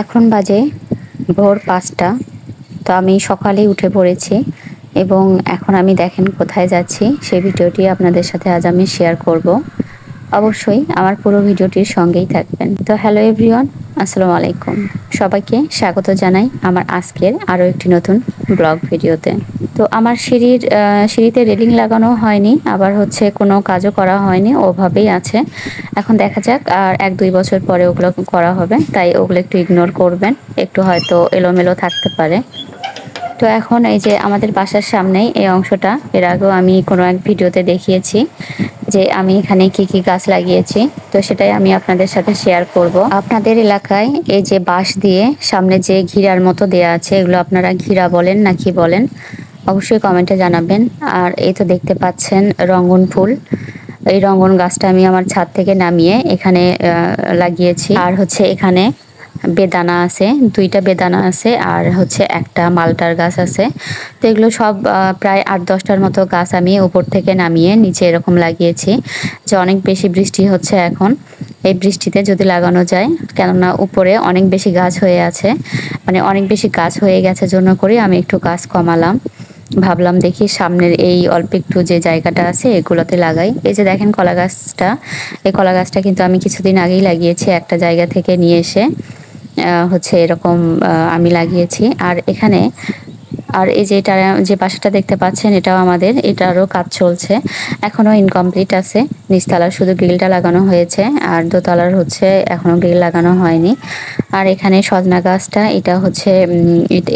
এখন বাজে ভোর ৫টা। তো আমি সকালেই উঠে পড়েছি এবং এখন আমি দেখেন কোথায় যাচ্ছি সেই ভিডিওটি আপনাদের সাথে আজ আমি শেয়ার করব। অবশ্যই আমার পুরো ভিডিওটির সঙ্গেই থাকবেন। তো হ্যালো এভরিওয়ান, আসসালামু আলাইকুম। সবাইকে স্বাগত জানাই আমার আজকের আরও একটি নতুন ব্লগ ভিডিওতে। তো আমার সিঁড়িতে রেলিং লাগানো হয়নি, আবার হচ্ছে কোনো কাজও করা হয়নি, ওভাবেই আছে। এখন দেখা যাক আর ১-২ বছর পরে ওগুলো করা হবে, তাই ওগুলো একটু ইগনোর করবেন, একটু হয়তো এলোমেলো থাকতে পারে। তো এখন এই যে আমাদের বাসার সামনেই এই অংশটা, এর আগেও আমি কোনো এক ভিডিওতে দেখিয়েছি যে আমি এখানে কি কি গাছ লাগিয়েছি, তো সেটাই আমি আপনাদের সাথে শেয়ার করব। আপনাদের এলাকায় এই যে বাঁশ দিয়ে সামনে যে ঘিরার মতো দেয়া আছে, এগুলো আপনারা ঘিরা বলেন না কি বলেন অবশ্যই কমেন্টে জানাবেন। আর এই তো দেখতে পাচ্ছেন রঙ্গন ফুল, এই রঙ্গন গাছটা আমি আমার ছাদ থেকে নামিয়ে এখানে লাগিয়েছি। আর হচ্ছে এখানে বেদানা আছে, 2টা বেদানা আছে, আর হচ্ছে একটা মালটার গাছ আছে। তো এগুলো সব প্রায় 8-10টার মতো গাছ আমি উপর থেকে নামিয়ে নিচে এরকম লাগিয়েছি, যে অনেক বেশি বৃষ্টি হচ্ছে এখন, এই বৃষ্টিতে যদি লাগানো যায়, কেননা উপরে অনেক বেশি গাছ হয়ে আছে, মানে অনেক বেশি গাছ হয়ে গেছে জন্য করে আমি একটু গাছ কমালাম। ভাবলাম দেখি সামনের এই অল্প একটু যে জায়গাটা আছে এগুলোতে লাগাই। এই যে দেখেন কলা গাছটা, এই কলা গাছটা কিন্তু আমি কিছুদিন আগেই লাগিয়েছি, একটা জায়গা থেকে নিয়ে এসে হচ্ছে এরকম আমি লাগিয়েছি। আর এখানে আর এই যে এটা যে বাসাটা দেখতে পাচ্ছেন, এটাও আমাদের, এটারও কাজ চলছে, এখনো ইনকমপ্লিট আছে। নিচতলার শুধু গ্রিলটা লাগানো হয়েছে, আর দোতলার হচ্ছে এখনো গ্রিল লাগানো হয়নি। আর এখানে সজনা গাছটা, এটা হচ্ছে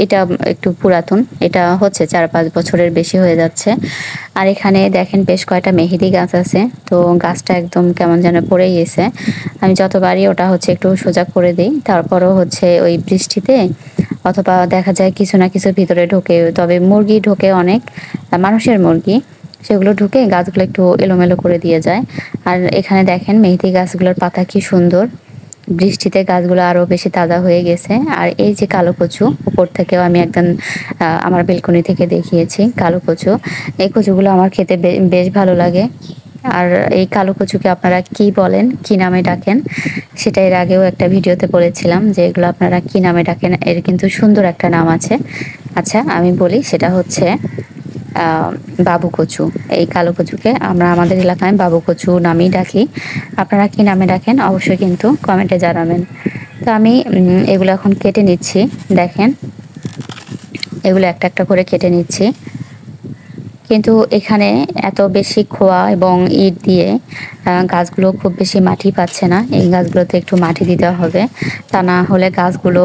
এটা একটু পুরাতন, এটা হচ্ছে 4-5 বছরের বেশি হয়ে যাচ্ছে। আর এখানে দেখেন বেশ কয়টা মেহেদি গাছ আছে, তো গাছটা একদম কেমন যেন পড়ে গেছে। আমি যতবারই ওটা হচ্ছে একটু সোজা করে দিই, তারপরও হচ্ছে ওই বৃষ্টিতে অথবা দেখা যায় কিছু না কিছু ভিতরে ঢোকে, তবে মুরগি ঢোকে অনেক, মানুষের মুরগি, সেগুলো ঢুকে গাছগুলো একটু এলোমেলো করে দিয়ে যায়। আর এখানে দেখেন মেহেদি গাছগুলোর পাতা কি সুন্দর, বৃষ্টিতে গাছগুলো আরও বেশি তাজা হয়ে গেছে। আর এই যে কালো কচু, উপর থেকেও আমি একদম আমার বেলকনি থেকে দেখিয়েছি কালো কচু, এই কচুগুলো আমার খেতে বেশ ভালো লাগে। আর এই কালো কচুকে আপনারা কি বলেন, কি নামে ডাকেন, সেটা এর আগেও একটা ভিডিওতে বলেছিলাম যে এগুলো আপনারা কি নামে ডাকেন, এর কিন্তু সুন্দর একটা নাম আছে। আচ্ছা আমি বলি, সেটা হচ্ছে বাবু কচু। এই কালো কচুকে আমরা আমাদের এলাকায় বাবু কচু নামেই ডাকি, আপনারা কি নামে ডাকেন অবশ্যই কিন্তু কমেন্টে জানাবেন। তো আমি এগুলো এখন কেটে নিচ্ছি, দেখেন এগুলো একটা একটা করে কেটে নিচ্ছি। কিন্তু এখানে এত বেশি খোয়া এবং ইট দিয়ে গাছগুলো খুব বেশি মাটি পাচ্ছে না, এই গাছগুলোতে একটু মাটি দিতে হবে, তা না হলে গাছগুলো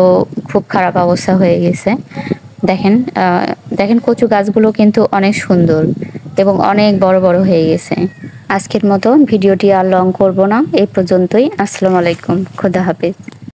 খুব খারাপ অবস্থা হয়ে গেছে। দেখেন দেখেন কচু গাছগুলো কিন্তু অনেক সুন্দর এবং অনেক বড় বড় হয়ে গেছে। আজকের মতো ভিডিওটি আর লং করব না, এই পর্যন্তই। আসসালামু আলাইকুম, খোদা হাফেজ।